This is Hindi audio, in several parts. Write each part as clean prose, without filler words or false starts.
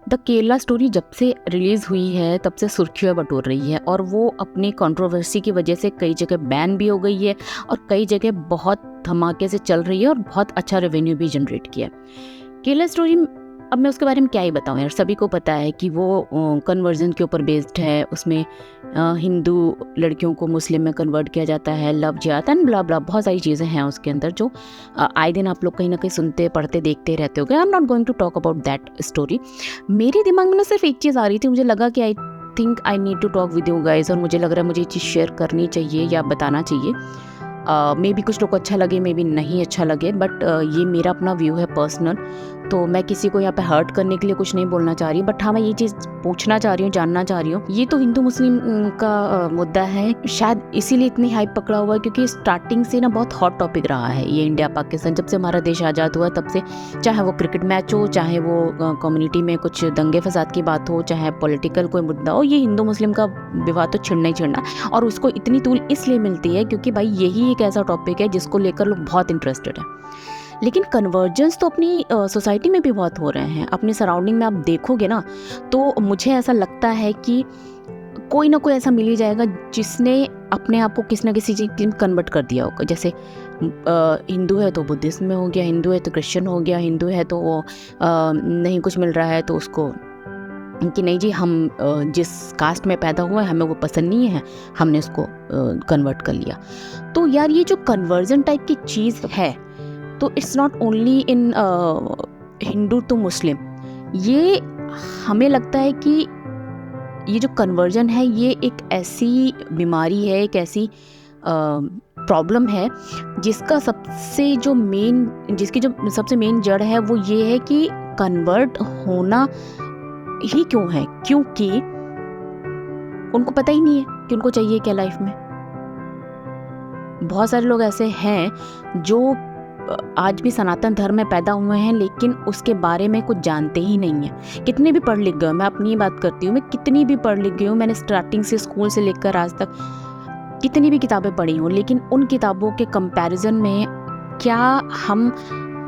द केरला स्टोरी जब से रिलीज़ हुई है तब से सुर्खियाँ बटोर रही है और वो अपनी कंट्रोवर्सी की वजह से कई जगह बैन भी हो गई है और कई जगह बहुत धमाके से चल रही है और बहुत अच्छा रेवेन्यू भी जनरेट किया है। केरला स्टोरी, अब मैं उसके बारे में क्या ही बताऊँ यार, सभी को पता है कि वो कन्वर्जन के ऊपर बेस्ड है। उसमें हिंदू लड़कियों को मुस्लिम में कन्वर्ट किया जाता है, लव जिहाद एंड ब्ला ब्ला, बहुत सारी चीज़ें हैं उसके अंदर जो आए दिन आप लोग कहीं ना कहीं सुनते पढ़ते देखते रहते हो। I am not going to talk about that story. मेरे दिमाग में ना सिर्फ एक चीज़ आ रही थी, मुझे लगा कि I think I need to talk with you guys, और मुझे लग रहा है मुझे ये चीज़ शेयर करनी चाहिए या बताना चाहिए। मे बी कुछ लोग को अच्छा लगे, मे बी नहीं अच्छा लगे, बट ये मेरा अपना व्यू है पर्सनल। तो मैं किसी को यहाँ पे हर्ट करने के लिए कुछ नहीं बोलना चाह रही, बट हाँ मैं ये चीज़ पूछना चाह रही हूँ, जानना चाह रही हूँ। ये तो हिंदू मुस्लिम का मुद्दा है, शायद इसीलिए इतनी हाइप पकड़ा हुआ है क्योंकि स्टार्टिंग से ना बहुत हॉट टॉपिक रहा है ये इंडिया पाकिस्तान। जब से हमारा देश आज़ाद हुआ तब से, चाहे वो क्रिकेट मैच हो, चाहे वो कम्युनिटी में कुछ दंगे फसाद की बात हो, चाहे पॉलिटिकल कोई मुद्दा हो, ये हिंदू मुस्लिम का विवाद तो छिड़ना ही छिड़ना। और उसको इतनी तूल इसलिए मिलती है क्योंकि भाई यही एक ऐसा टॉपिक है जिसको लेकर लोग बहुत इंटरेस्टेड है। लेकिन कन्वर्जेंस तो अपनी सोसाइटी में भी बहुत हो रहे हैं, अपने सराउंडिंग में आप देखोगे ना, तो मुझे ऐसा लगता है कि कोई ना कोई ऐसा मिल ही जाएगा जिसने अपने आप को किसी न किसी चीज़ में कन्वर्ट कर दिया होगा। जैसे हिंदू है तो बुद्धिज्म में हो गया, हिंदू है तो क्रिश्चियन हो गया, हिंदू है तो वो नहीं कुछ मिल रहा है तो उसको कि नहीं जी हम जिस कास्ट में पैदा हुए हैं हमें वो पसंद नहीं है, हमने उसको कन्वर्ट कर लिया। तो यार ये जो कन्वर्जन टाइप की चीज़ है, तो it's not only in Hindu to Muslim. ये हमें लगता है कि ये जो कन्वर्जन है ये एक ऐसी बीमारी है, एक ऐसी प्रॉब्लम है जिसकी जो सबसे मेन जड़ है वो ये है कि कन्वर्ट होना ही क्यों है, क्योंकि उनको पता ही नहीं है कि उनको चाहिए क्या लाइफ में। बहुत सारे लोग ऐसे हैं जो आज भी सनातन धर्म में पैदा हुए हैं लेकिन उसके बारे में कुछ जानते ही नहीं है। कितने भी पढ़ लिख गए, मैं अपनी बात करती हूँ, मैं कितनी भी पढ़ लिख गई हूँ, मैंने स्टार्टिंग से स्कूल से लेकर आज तक कितनी भी किताबें पढ़ी हूँ, लेकिन उन किताबों के कंपैरिजन में क्या हम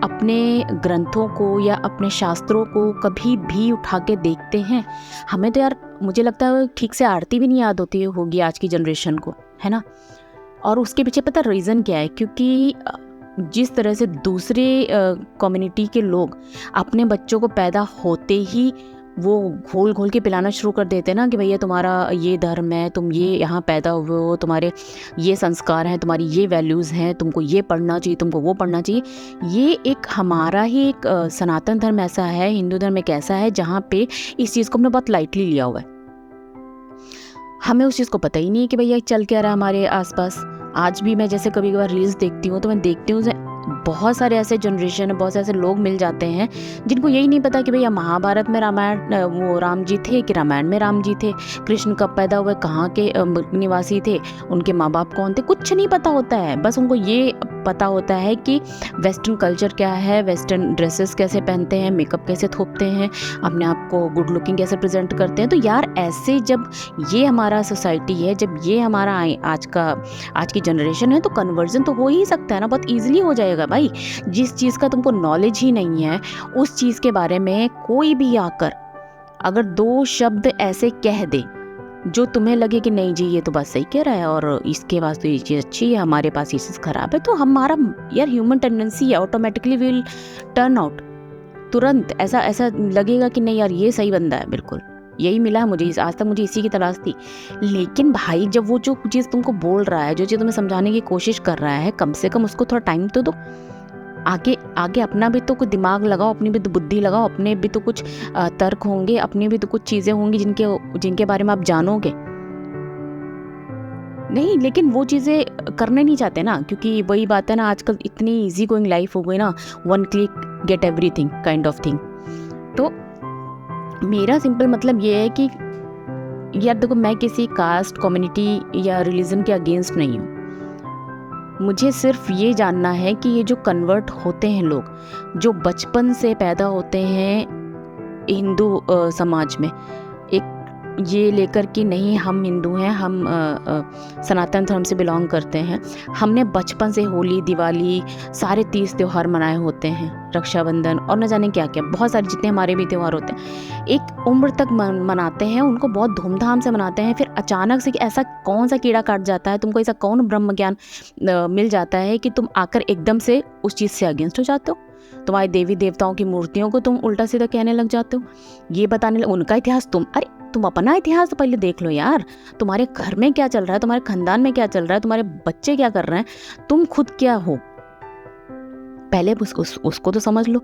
अपने ग्रंथों को या अपने शास्त्रों को कभी भी उठा के देखते हैं? हमें तो यार मुझे लगता है ठीक से आरती भी नहीं याद होती होगी आज की जनरेशन को, है ना। और उसके पीछे पता रीज़न क्या है? क्योंकि जिस तरह से दूसरे कम्युनिटी के लोग अपने बच्चों को पैदा होते ही वो घोल घोल के पिलाना शुरू कर देते हैं ना कि भैया तुम्हारा ये धर्म है, तुम ये यहाँ पैदा हुए हो, तुम्हारे ये संस्कार हैं, तुम्हारी ये वैल्यूज़ हैं, तुमको ये पढ़ना चाहिए, तुमको वो पढ़ना चाहिए। ये एक हमारा ही एक सनातन धर्म ऐसा है, हिंदू धर्म एक ऐसा है जहाँ पे इस चीज़ को हमने बहुत लाइटली लिया हुआ है। हमें उस चीज़ को पता ही नहीं है कि भैया चल क्या रहा है हमारे आसपास। आज भी मैं जैसे कभी कभार रील्स देखती हूँ तो मैं देखती हूँ बहुत सारे ऐसे जनरेशन है, बहुत से ऐसे लोग मिल जाते हैं जिनको यही नहीं पता कि भैया महाभारत में रामायण वो राम जी थे कि रामायण में राम जी थे, कृष्ण कब पैदा हुए, कहाँ के निवासी थे, उनके माँ बाप कौन थे, कुछ नहीं पता होता है। बस उनको ये पता होता है कि वेस्टर्न कल्चर क्या है, वेस्टर्न ड्रेसेस कैसे पहनते हैं, मेकअप कैसे थोपते हैं, अपने आप को गुड लुकिंग कैसे प्रेजेंट करते हैं। तो यार ऐसे जब ये हमारा सोसाइटी है, जब ये हमारा आज की जनरेशन है, तो कन्वर्जन तो हो ही सकता है ना, बहुत ईजिली हो जाएगा भाई। जिस चीज़ का तुमको नॉलेज ही नहीं है उस चीज़ के बारे में कोई भी आकर अगर दो शब्द ऐसे कह दे जो तुम्हें लगे कि नहीं जी ये तो बात सही कह रहा है और इसके पास तो ये चीज़ अच्छी है, हमारे पास ये चीज़ खराब है, तो हमारा यार ह्यूमन टेंडेंसी है, ऑटोमेटिकली विल टर्न आउट। तुरंत ऐसा लगेगा कि नहीं यार ये सही बंदा है, बिल्कुल यही मिला है मुझे, आज तक मुझे इसी की तलाश थी। लेकिन भाई जब वो जो चीज़ तुमको बोल रहा है, जो चीज़ तुम्हें समझाने की कोशिश कर रहा है, कम से कम उसको थोड़ा टाइम तो दो। आगे अपना भी तो कुछ दिमाग लगाओ, अपनी भी तो बुद्धि लगाओ, अपने भी तो कुछ तर्क होंगे, अपनी भी तो कुछ चीज़ें होंगी जिनके बारे में आप जानोगे। नहीं, लेकिन वो चीज़ें करने नहीं चाहते ना, क्योंकि वही बात है ना, आजकल इतनी इजी गोइंग लाइफ हो गई ना, one click get everything kind of thing. तो मेरा सिंपल मतलब ये है कि यार देखो, मैं किसी कास्ट कम्युनिटी या रिलीजन के अगेंस्ट नहीं हूँ। मुझे सिर्फ ये जानना है कि ये जो कन्वर्ट होते हैं लोग, जो बचपन से पैदा होते हैं हिंदू समाज में, एक ये लेकर कि नहीं हम हिंदू हैं, हम सनातन धर्म से बिलोंग करते हैं। हमने बचपन से होली, दिवाली, सारे तीज त्यौहार मनाए होते हैं, रक्षाबंधन और न जाने क्या क्या, बहुत सारे जितने हमारे भी त्यौहार होते हैं, एक उम्र तक मनाते हैं, उनको बहुत धूमधाम से मनाते हैं। फिर अचानक से ऐसा कौन सा कीड़ा काट जाता है, तुमको ऐसा कौन ब्रह्म ज्ञान मिल जाता है कि तुम आकर एकदम से उस चीज़ से अगेंस्ट हो जाते हो। तुम्हारे देवी देवताओं की मूर्तियों को तुम उल्टा सीधा कहने लग जाते हो, ये बताने लग, उनका इतिहास तुम अपना इतिहास तो पहले देख लो यार। तुम्हारे घर में क्या चल रहा है, तुम्हारे खानदान में क्या चल रहा है, तुम्हारे बच्चे क्या कर रहे हैं, तुम खुद क्या हो, पहले उसको तो समझ लो।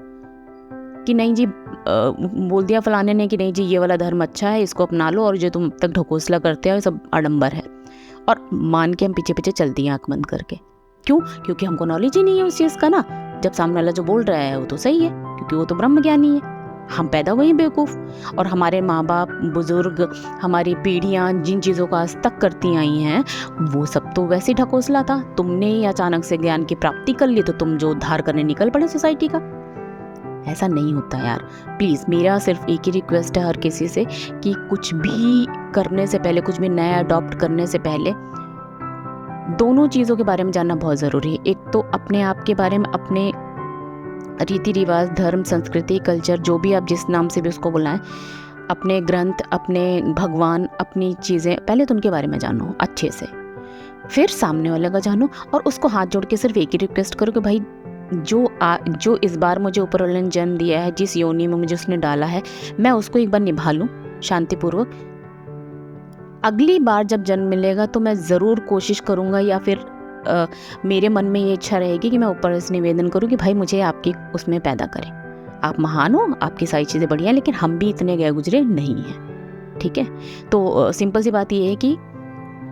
कि नहीं जी बोल दिया फलाने ने कि नहीं जी ये वाला धर्म अच्छा है, इसको अपना लो, और जो तुम तक ढकोसला करते हो सब आडंबर है, और मान के हम पीछे पीछे चलती हैं आंख बंद करके। क्यों? क्योंकि हमको नॉलेज ही नहीं है उस चीज़ का ना। जब सामने वाला जो बोल रहा है वो तो सही है, क्योंकि वो तो ब्रह्म ज्ञानी है, हम पैदा हुए हैं बेवकूफ़। और हमारे माँ बाप, बुजुर्ग, हमारी पीढ़ियाँ जिन चीज़ों का आज तक करती आई हैं, वो सब तो वैसे ही ढकोसला था। तुमने ही अचानक से ज्ञान की प्राप्ति कर ली तो तुम जो उद्धार करने निकल पड़े सोसाइटी का। ऐसा नहीं होता यार। प्लीज़ मेरा सिर्फ एक ही रिक्वेस्ट है हर किसी से कि कुछ भी करने से पहले, कुछ भी नया अडॉप्ट करने से पहले दोनों चीज़ों के बारे में जानना बहुत ज़रूरी है। एक तो अपने आप के बारे में, अपने रीति रिवाज, धर्म, संस्कृति, कल्चर, जो भी आप जिस नाम से भी उसको बुलाएं, अपने ग्रंथ, अपने भगवान, अपनी चीज़ें, पहले तो उनके बारे में जानो अच्छे से, फिर सामने वाले का जानो। और उसको हाथ जोड़ के सिर्फ एक ही रिक्वेस्ट करो कि भाई जो इस बार मुझे ऊपर वाले ने जन्म दिया है, जिस योनि में मुझे उसने डाला है, मैं उसको एक बार निभा लूँ शांतिपूर्वक। अगली बार जब जन्म मिलेगा तो मैं ज़रूर कोशिश करूँगा, या फिर मेरे मन में ये इच्छा रहेगी कि मैं ऊपर से निवेदन करूँ कि भाई मुझे आपकी उसमें पैदा करें। आप महान हो, आपकी सारी चीज़ें बढ़िया हैं, लेकिन हम भी इतने गए गुजरे नहीं हैं। ठीक है? तो सिंपल सी बात ये है कि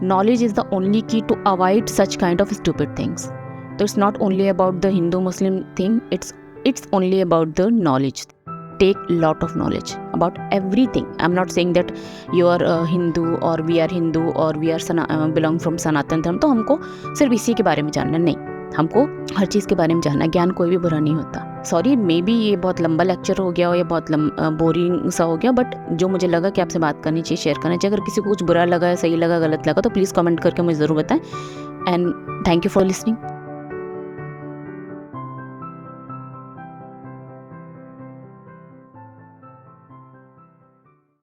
knowledge is the only key to avoid such kind of stupid things. So it's not only about the Hindu-Muslim thing, it's only about the knowledge. Take lot of knowledge about everything. I'm not saying that you are Hindu or we are Hindu or we are belong from Sanatan धर्म, तो हमको सिर्फ इसी के बारे में जानना नहीं, हमको हर चीज़ के बारे में जानना। ज्ञान कोई भी बुरा नहीं होता। सॉरी, मे बी ये बहुत लंबा लेक्चर हो गया हो या बहुत बोरिंग सा हो गया, बट जो मुझे लगा कि आपसे बात करनी चाहिए, शेयर करना चाहिए। अगर किसी को कुछ बुरा लगा, सही लगा, गलत लगा, तो प्लीज़ कमेंट करके मुझे ज़रूर बताएं। And thank you for listening.